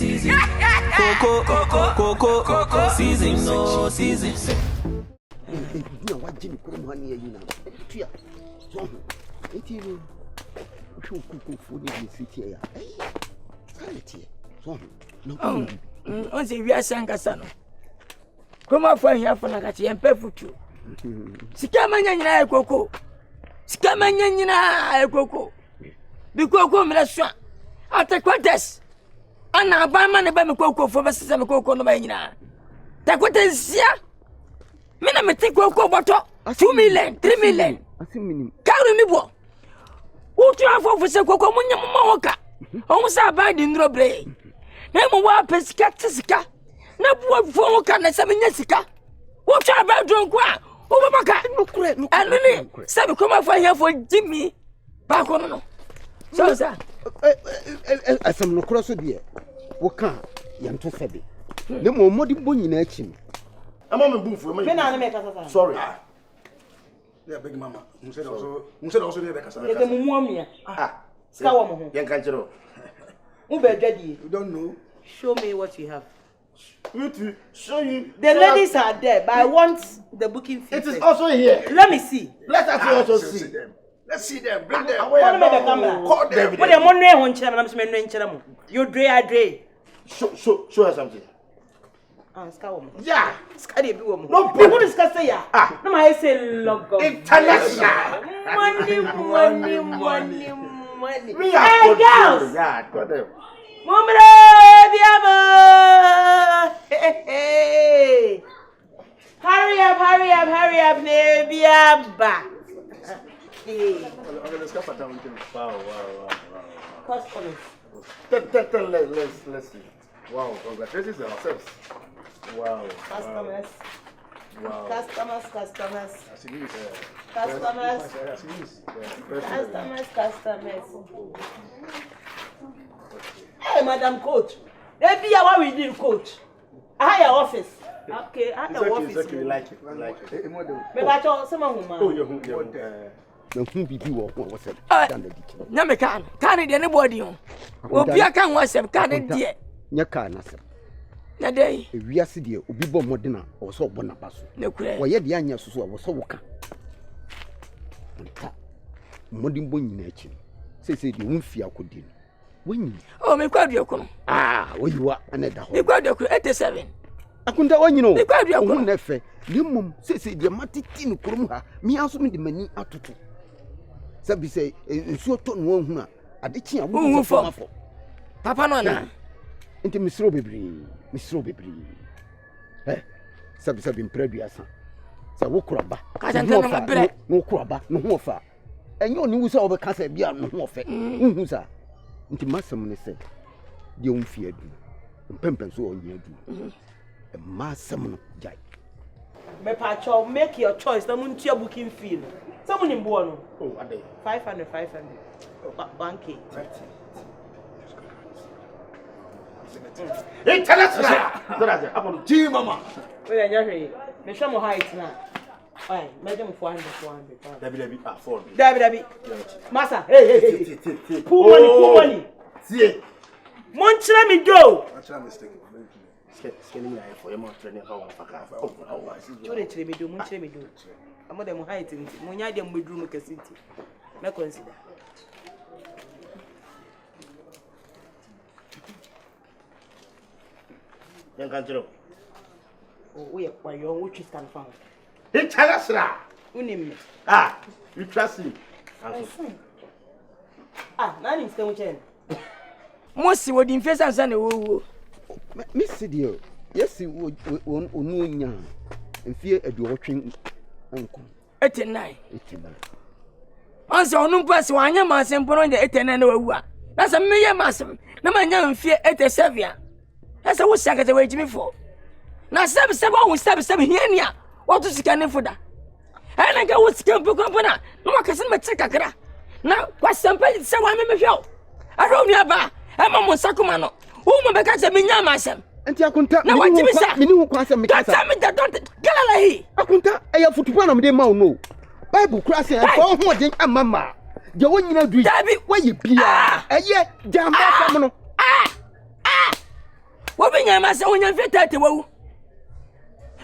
season. Coco season, no season. You what Jimmy come on here, you know. So, it is show cook food in the city here. Sanity. So, no. On say we are Nkansah. Come up for here for Nakati and pay for you. Sikamanya nyina ekoko. Sikamanya nyina ekoko. Bikoko mreswa. Atakwates. Ana abama ne ba mekoko fo ba sese mekoko no ba nyina. Takwatesia. Me na meti koko boto 2 million, 3 million. Asimini. Karu mi bo. Utu afo fo se koko munya mo hoka. On sa ba di ndrobre. Na mo wa pesika tsika. Na bo fo hoka na se menya sika. Utu aba dronko a. Obamaka no kure no. Anani sabe come for here for Jimmy. Ba ko no. So sir. Asam no kure so de. Wo kan yanto sebe. Ne mo modi bo nyina achi. I'm on my booth for me. Sorry. Yeah, big mama. Who said also the Nkansah. The mummy. Scout. Nkansah. You don't know. Show me what you have. You show you. The ladies are there, but I want the booking fee. It is also here. Let me see. Let us also see them. Let's see them. Bring them. What about the camera? Call them. What the money on channel? I'm saying no. You Dre. Show us something. Scout. Yeah. No, people discuss it. No, I say logo. International. Money. We are hey, girls. Yeah, got them. Momre, diabo. Hey. Hurry up, Nebiaba. Wow. Customers. Let's see. Wow, congratulations to ourselves. Wow. Customers. Wow. Customers. Hey, Madam Coach. Maybe what we did, Coach. I have your office. Okay, I have your office. It's okay, we like it. Maybe I told someone who. Oh, you're No bibi wo what's it? Na me kan de anybody on. Obi aka nwasem kan de. Nya kan na se. Na dey. Ewiase de obi bo modena o so bo na baso. Na kure. Wo ye de anya susu wo so wo ka. Nta. Modin bo nyina achi. Se de wonfi akodi. Wonyi. Oh, me Kwadwo ko. Oyiwa ana da ho. Me Kwadwo ko 87. Akunta wonyi no. Me Kwadwo ko na fe. Limum se de matiti no kurum ha. Mi aso me de mani atoto. Sabi say nsuo to no hu a adechi a wo fo papa no na enti misro bebri sabi mpraduasa sa wo kuraba ka jante no mabre no kuraba no ho fa enyo ni wusa obeka sa bia no ho fe hu sa enti masam ne se de umfi adu mpempen so onye adu masam no jai Me pacho, make your choice. No mun tia booking fee. Someone in Buono. Oh, are they? 500. Banky. Hey, tell us now. That's it. Upon G mama. Wait, Jerry. Me show more height now. Fine. Measure 400. Debbie, 400. Debbie. Massa. Hey. Pull money. See. Monchra me do. That's a mistake. Scaling life for your mouth training how I Munchre me do. I'm more than height in Munya dem bedroom city. Me consider. Nkansah. Oh, we are your which is confirmed. Hey, tell us now. Unim. You trust me. Nani is coming chen. Mosi wo di mfesa nsa na wo. Miss Dio, yes, onu nya. Mfie aduotwe anko. 89. Ansa onu mpasi wanya masem pono de 89 na wawu a. Na se meye masem, na manya mfie 87 a. Na se wo sakete we jimi fo. Na sebe wo sebe hiania. Wo to sika ne foda. Ana ga wo sika mpoko na. No makase na cheka kakra. Na kwasampa se wa me hweo. Aro mi aba. Ema mo sakoma no. Wo mo beka se menya masem. Enti akunta na mini ho kwa se me kasa. Don't galala hi. Akunta eya futupa na me de ma o no. Bible kura se fa ho den amama. Je wonyina dui. Wa ye bia. Eye jamba fam no. Menya masa wonya mfie 30 wawu.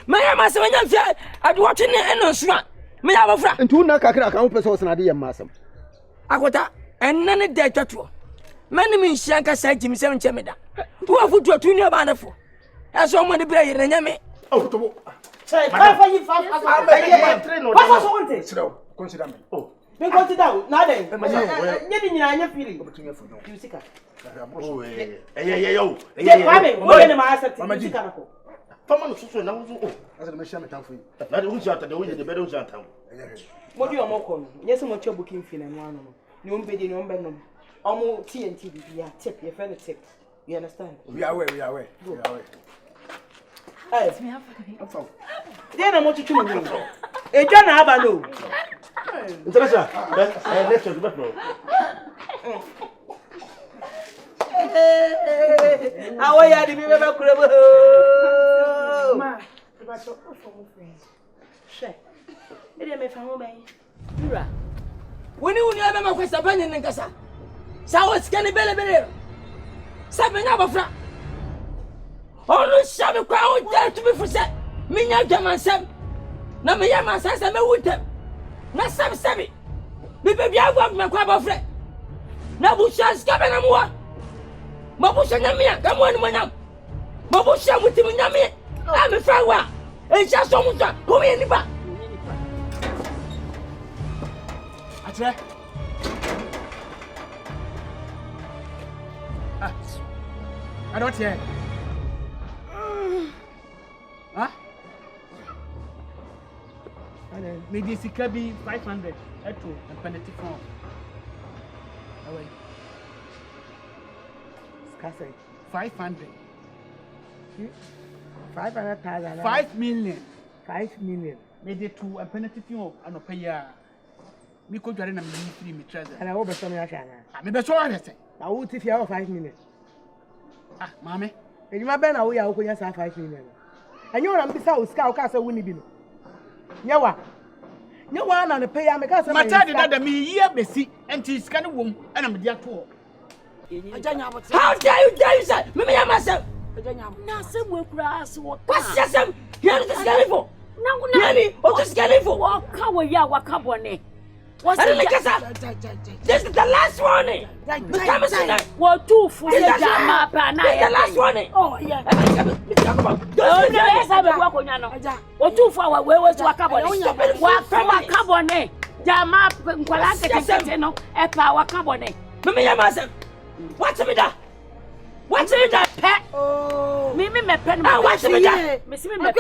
Menya masa wonya mfie adwotwe ne eno so a. Menya abofra. Ntu na kakra kan wo pese wo senade yem masam. Akota enna ne de twatwo. Mani min hia ka sa jimisem nchemeda. Wo afutu tu ni ba nafo. Eso mo ne bra yire nyame. Oh, to. Say, for you fast. What so want it? Sit down. Consider me. Oh. Me consider now then. Nyedi nyina anya feeling. You sika. Oh, eh, yo. Kwame, wo ne ma accept. Sika na ko. Fama no so na wo. Oh, asa me share me tan for you. Na de unja ta de wo ye de be de unja tan. Mo di omo ko no. Yes mo che booking fee na no ano no. Ni o mpedi ni o mbe no. Omo TNT bibia tip, your friend tip. You understand? We are aware. Hey, I'm fine. Then I'm want to choose me. E jana aba no. International. Let's talk about no. How are you? Di me be kurebo. Ma, ba so for my friend. She. E dey me fa ho ban. Dura. Woni aba ma kwesa banye Nkansah. Sawo skani bele. Sabenya abofra. Onu shabe kwa o ja to be for say. Minya dwamansam. Na me ya mansam me wuntem. Na sabe. Bi be agwa me kwa abofra. Na bu chance ka be na moa. Mo bu sha nyame a ka mo ani monyam. Mo bu sha mutim nyame. A me fra wa. E sha so mu twa. Ko me ni ba. Atre. I don't hear. Huh? Maybe it could be 500. That's true. And penalty form. Away. Skase. 500. 500,000. 5 million. 5 million. Maybe 2 and penalty form. I don't pay ya. Me could join them free me treasure. And I hope some yashana. I may be so honest. I would if you have 5 million. Ah, mommy. And you might be now we are going to have 5 million. And you want to be so scout castle winning bill. Yawa. No one on the pay. I'm a castle. My child did that me here, Bessie, and she's kind of womb, and I'm the tour. How dare you say? Me myself. Na se we kura so wo. What's yesem? Here this guy for. Nani? What is guy for? Waka we ya waka bone. What's this is the last warning. What two for the jama pa na the last warning. Oh yeah. Talk about. Oh no, yes I be work onya no. What two for we waka bone. Waka bone. Jama nkwala kete no. E pa waka bone. Me myself. What's me da? What's me da? Pet. Oh. Me pen. Ah, what's me da? Me see me pen. Me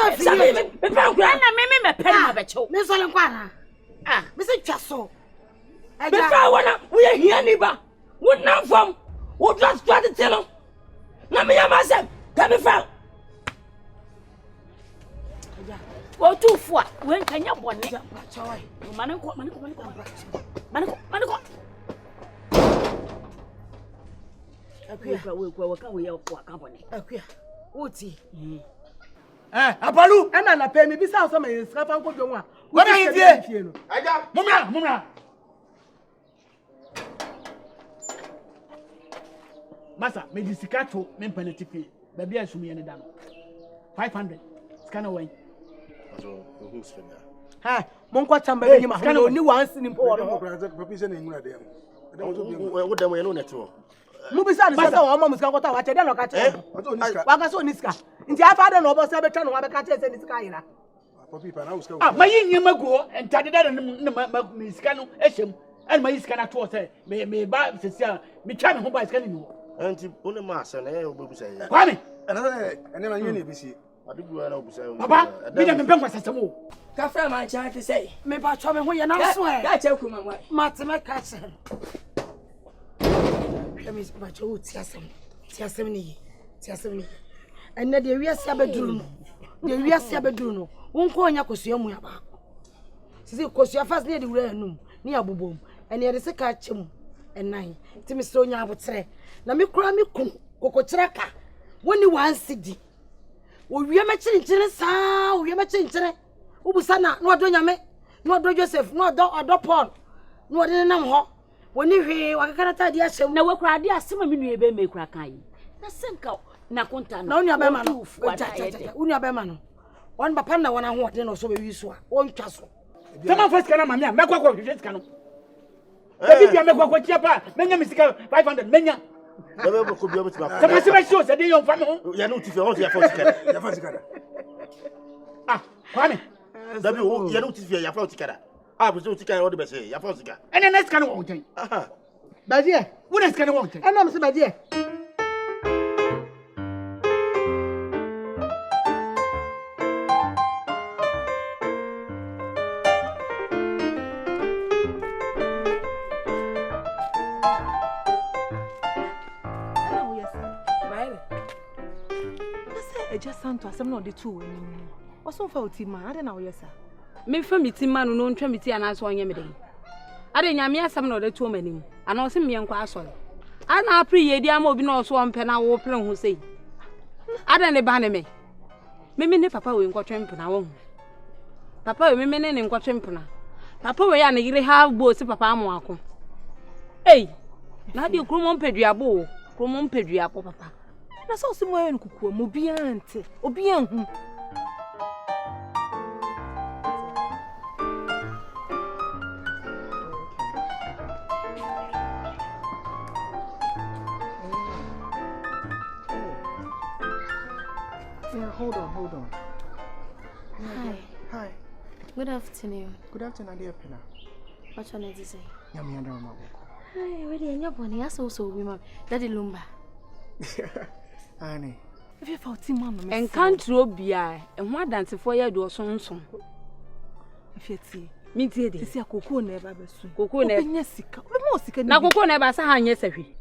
pen be cho. Me so le kwara. Ah, me say twaso. Me fa wana, we are here neighbor. What now from? What just try to tell him? Na me myself. Come me from. What two for? When can you bone? Maniko. We Abalu, and I pay me beside some is Rafa. What are you doing? Mumra. Massa, me disikato, men penalty fee. Baby, I should be any down. 500. Scan away. Who's finger? Ha, Monko Chamber, you must only once in important. What the way no network. Mubisa ni sasa wa mama msika kota wache deno kache. Wakaso niska. Nti afa de no obo se betwa no wa beka che se niska yina. Papi pa na uska. Ah, mayi nyema go entade da ne niska no ehyem. An mayi niska na to se me ba sesia me twa me ho ba niska ni wo. Anti one ma asa na e obebusa ye. Kwame. Ene ma nyene bisi. Adugu na obusa ye. Papa, me dem mpem kwasasemo. Ka fra man cha to say. Me ba twa me ho ye na so e. Ka che ku mama. Mate me ka che. Me ba cho tiasem ni. And na de wiase abeduru no. Wonko onya kosua mu aba. Sisi kosua fast na de wura anum, ni abobom. And ye de se ka chem enan. Ti me so onya abotre. Na me kura me kun kokokire ka. Woni wan sidi. Wo wiye me chinchin saa, wo wiye me chinchin. Wo busa na odo nyame, na odo Joseph, na odo Paul. Na odo nam ho. Woni hwe wakakara ta dia hyem na wakura dia asema me nue be me kura kan yi na senka na konta na unya be ma no unya be ma no on papa na wona ho no so be wi so a won twa so sama first kana mamia mekwa kwa hwehwe sika no ebi bia mekwa kwa chia pa menya misika 500 menya Bebe ko bia mutima sama se be show se de yon fam ho ya no tifi on ya fa sikada ah kwame dabi o ya no tifi ya fa sikada ah bo so sikada o de be se ya fa sikada ene next kana won ten aha Badie, wo next kana won ten ana me se badie. Just santo asem no de tu wani mu. Oso fa otima, ade na wo yesa. Me fa mitima no no ntwa miti ana so onye me den. Ade nyame asem no de tu manim. Ana o se me nkwa asori. Ana apri yedi ama obi na oso ompe na wo plen ho sei. Ade ne ba ne me. Me ne papa we nkotwe mpena wo. Papa we me ne nkotwe mpena. Papa we ya ne yire ha bo se papa amo ako. Ei. Na de kromo mpeduabo, kromo mpeduabo papa. Na so se mo en kukuo mo bia ante, obi anhu. Yeah, hold on. Hi. Good afternoon. Good afternoon, dear Pena. What you need to say? Yami and Mama. Hi, ready and your bonny. I saw so women. Daddy Lumba. Annie. If you fought him, man, and can't robia, and what dance for you do so. If you see, me did it. See a cocoa never be soon. Cocoa never sick. More sick. Now, cocoa never saw yesterday.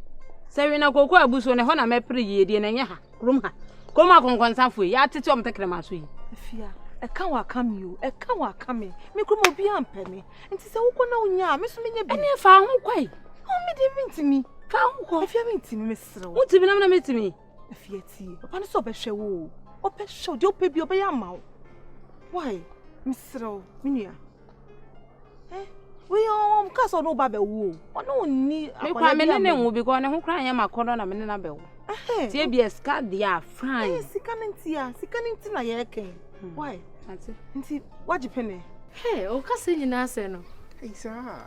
Say, na cocoa bush on a honor me pre ye, and ya, room her. Come out on Consanfui, ya to take the masui. Fear. A cow come you, a cow coming. Me could be unpenny. And tis a woman, ya, Miss Minia, and you found quite. Oh, me didn't to me. Found if you mean to me, Miss. What's even a minute to me? If you see, upon a sober show, or pet show, do baby obey your mouth. Why, Mr. Minia? Eh? We all castle no babble woo. Or no need. I mean, will be going to cry. I'm a corner of a minute bell. Eh, be a scat, they are fine. Sickening tea, sickening tea, I came. Why? That's it. And see, what you penny? Hey, oh, cousin, you know, sir. Hey, sir.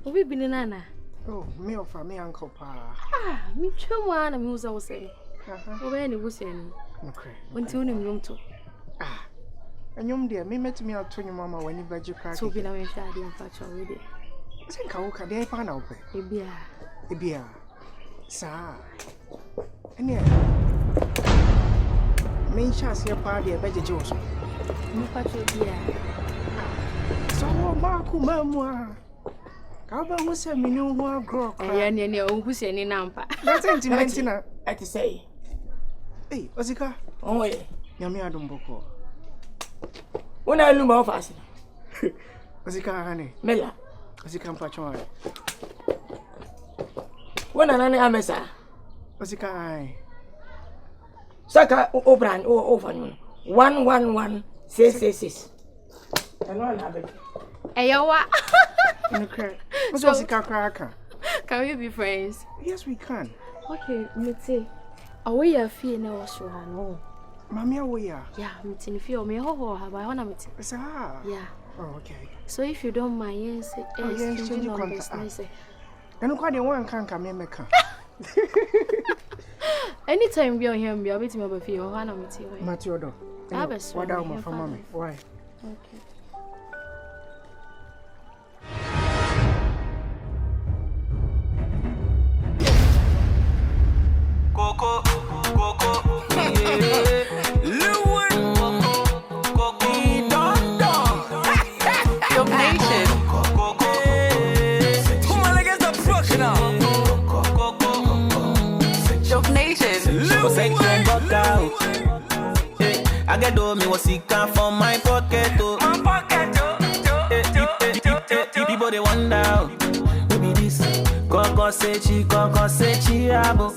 We been in Anna. Oh, me or for me, Uncle Pa. Ah, me chum one, and who's all saying. Oh, any was saying. Okay. When to him room to. Ah, and you, dear, me met me out to your mamma when you bed you crack. So be now in Friday and patch already. I think I can they find out. A beer. Sir. And yeah. Main chance your party, a better Jones. No patch will be. So, Marco, Mamma. How about who said me no one grow? And your own who's any number. That's intimate. I to say Hey, Osika. oh yeah Yami Adumboko. when I look more fast Osika, honey. Mela Osika Patron. when an amesa Osika, I. Saka Obran or Ovan 111666 and one have it. Ayowa. Okay. What's Osika cracker? Can we be friends? Yes, we can. Okay, me say. Away a fee now was sure. No. Mamma, we are. Yeah, me tin feel me ho have I wanna meet. Sir. Yeah. Oh, okay. So if you don't mind, yes, exchange numbers, contact. And quite the one can't come in. Anytime we are here, we are meeting over fee or wanna meet you. Matiodo. What down for mommy? Why? Okay. Coco, Lilwin, Kofi, Your nation, come on, against the brush now. Your nation, Lilwin, got out. I get do me what sick from my pocket. People they wonder, maybe this. Coco say chi, abo.